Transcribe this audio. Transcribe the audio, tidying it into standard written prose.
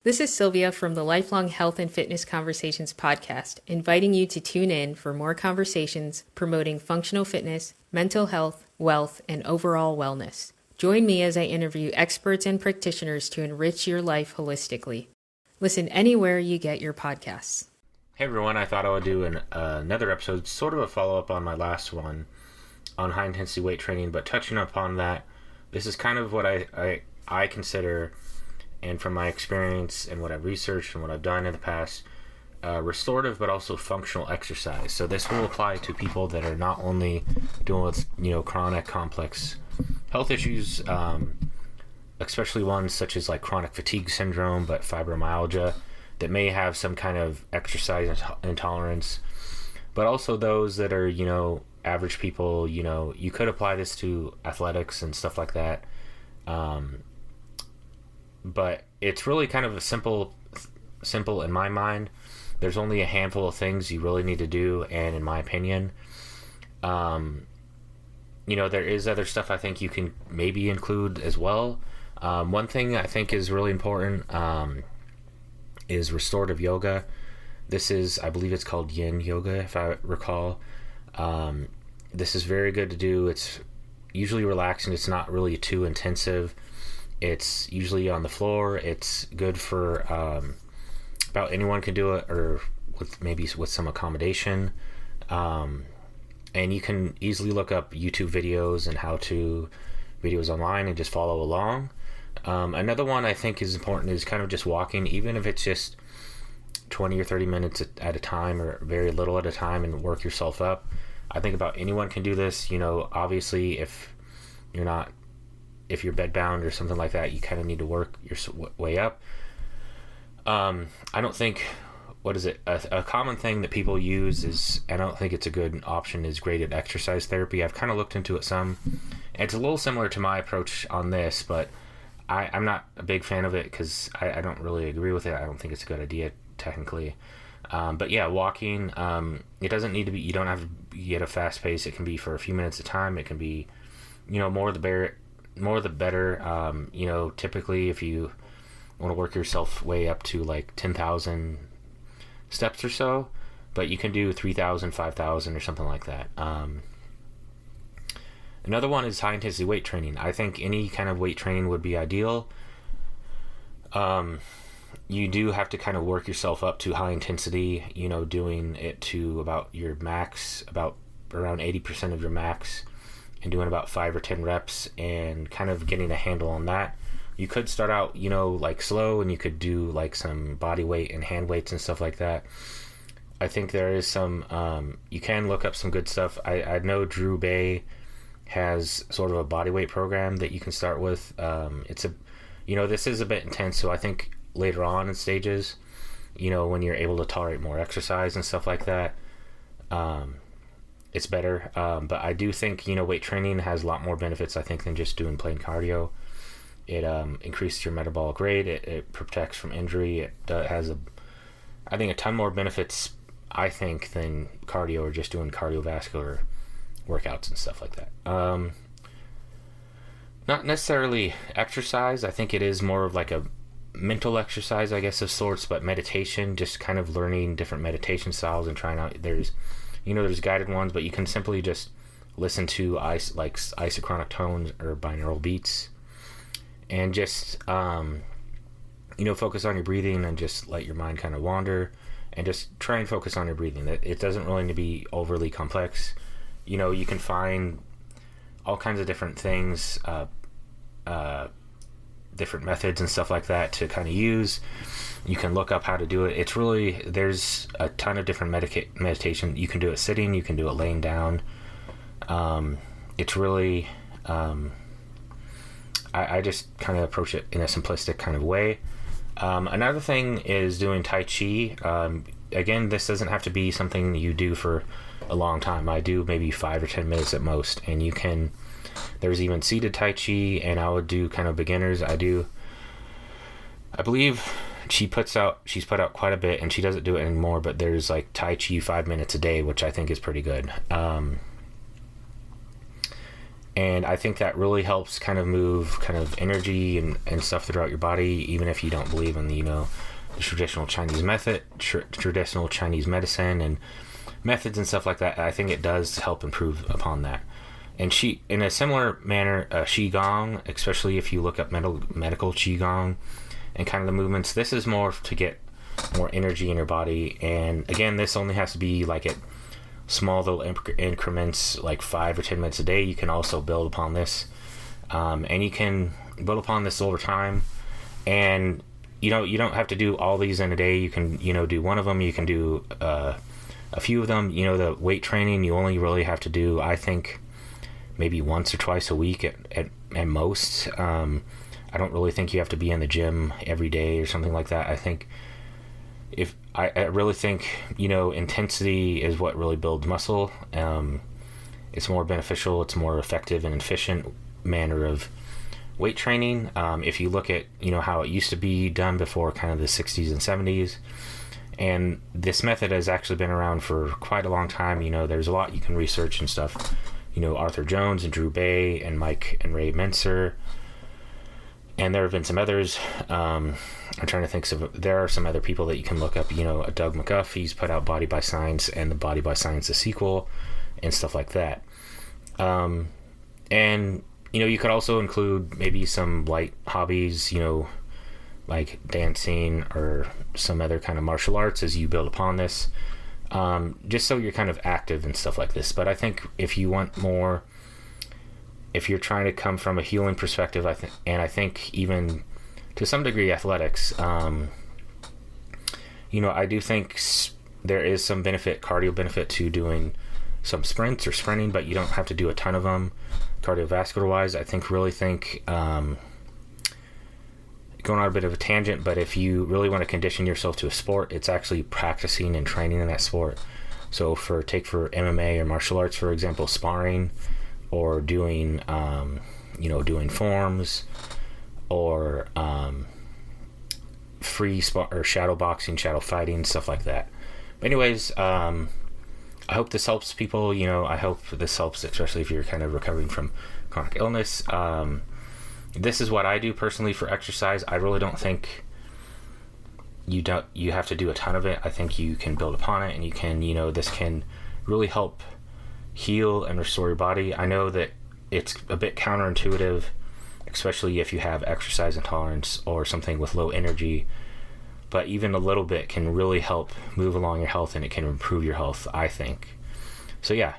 This is Sylvia from the Lifelong Health and Fitness Conversations podcast, inviting you to tune in for more conversations promoting functional fitness, mental health, wealth, and overall wellness. Join me as I interview experts and practitioners to enrich your life holistically. Listen anywhere you get your podcasts. Hey everyone, I thought I would do another episode, sort of a follow-up on my last one on high-intensity weight training, but touching upon that, this is kind of what I consider, and from my experience and what I've researched and what I've done in the past, restorative but also functional exercise. So this will apply to people that are not only dealing with chronic complex health issues, especially ones such as like chronic fatigue syndrome, but fibromyalgia, that may have some kind of exercise intolerance, but also those that are average people. You could apply this to athletics and stuff like that. But it's really kind of a simple in my mind. There's only a handful of things you really need to do, and in my opinion, there is other stuff I think you can maybe include as well. One thing I think is really important is restorative yoga. This is, I believe it's called yin yoga, if I recall. This is very good to do. It's usually relaxing. It's not really too intensive. It's usually on the floor. It's good for about anyone can do it, or with some accommodation. And you can easily look up YouTube videos and how-to videos online and just follow along. Another one I think is important is kind of just walking, even if it's just 20 or 30 minutes at a time, or very little at a time, and work yourself up. I think about anyone can do this. Obviously if you're bedbound or something like that, you kind of need to work your way up. I don't think, a common thing that people use is, I don't think it's a good option, is graded exercise therapy. I've kind of looked into it some. It's a little similar to my approach on this, but I'm not a big fan of it because I don't really agree with it. I don't think it's a good idea technically. But yeah, walking, it doesn't need to be, you don't have to be at a fast pace. It can be for a few minutes at a time. It can be, more the better. Typically if you want to work yourself way up to like 10,000 steps or so, but you can do 3,000, 5,000 or something like that. Another one is high intensity weight training. I think any kind of weight training would be ideal. You do have to kind of work yourself up to high intensity, doing it to about your max, about around 80% of your max, and doing about 5 or 10 reps and kind of getting a handle on that. You could start out, like slow, and you could do like some body weight and hand weights and stuff like that. I think there is some, you can look up some good stuff. I know Drew Bay has sort of a body weight program that you can start with. This is a bit intense, so I think later on in stages, when you're able to tolerate more exercise and stuff like that, it's better. But I do think, weight training has a lot more benefits, I think, than just doing plain cardio. It increases your metabolic rate. It protects from injury. It has I think a ton more benefits, I think, than cardio or just doing cardiovascular workouts and stuff like that. Not necessarily exercise. I think it is more of like a mental exercise, I guess, of sorts, but meditation, just kind of learning different meditation styles and trying out. There's guided ones, but you can simply just listen to isochronic tones or binaural beats, and just focus on your breathing and just let your mind kind of wander, and just try and focus on your breathing. It doesn't really need to be overly complex. You can find all kinds of different things, different methods and stuff like that to kind of use. You can look up how to do it. There's a ton of different meditation. You can do it sitting, you can do it laying down. It's really, I just kind of approach it in a simplistic kind of way. Another thing is doing Tai Chi. Again, this doesn't have to be something you do for a long time. I do maybe 5 or 10 minutes at most, and there's even seated Tai Chi, and I would do kind of beginners. I believe she's put out quite a bit, and she doesn't do it anymore, but there's like Tai Chi 5 minutes a day, which I think is pretty good. And I think that really helps kind of move kind of energy and stuff throughout your body, even if you don't believe in the, the traditional Chinese method, traditional Chinese medicine and methods and stuff like that. I think it does help improve upon that. And in a similar manner, Qigong, especially if you look up medical Qigong and kind of the movements, this is more to get more energy in your body. And again, this only has to be like at small little increments, like 5 or 10 minutes a day. You can also build upon this, and you can build upon this over time. And you don't have to do all these in a day. You can do one of them. You can do a few of them. The weight training, you only really have to do, I think, maybe once or twice a week at most. I don't really think you have to be in the gym every day or something like that. I think I really think intensity is what really builds muscle. It's more beneficial, it's more effective and efficient manner of weight training. If you look at how it used to be done before kind of the 60s and 70s, and this method has actually been around for quite a long time. There's a lot you can research and stuff. Arthur Jones and Drew Bay and Mike and Ray Menser, and there have been some others. I'm trying to think there are some other people that you can look up. Doug McGuff, he's put out Body by Science and the Body by Science, the sequel, and stuff like that. And you could also include maybe some light hobbies, like dancing or some other kind of martial arts as you build upon this, just so you're kind of active and stuff like this. But I think if you want more, if you're trying to come from a healing perspective, I think even to some degree athletics, I do think there is some cardio benefit to doing some sprints or sprinting, but you don't have to do a ton of them cardiovascular wise. I really think going on a bit of a tangent, but if you really want to condition yourself to a sport, it's actually practicing and training in that sport. So for MMA or martial arts, for example, sparring, or doing doing forms, or free or shadow boxing, shadow fighting, stuff like that. But anyways, I hope this helps people. I hope this helps, especially if you're kind of recovering from chronic illness. This is what I do personally for exercise. I really don't think you have to do a ton of it. I think you can build upon it, and you can, this can really help heal and restore your body. I know that it's a bit counterintuitive, especially if you have exercise intolerance or something with low energy, but even a little bit can really help move along your health, and it can improve your health, I think. So yeah,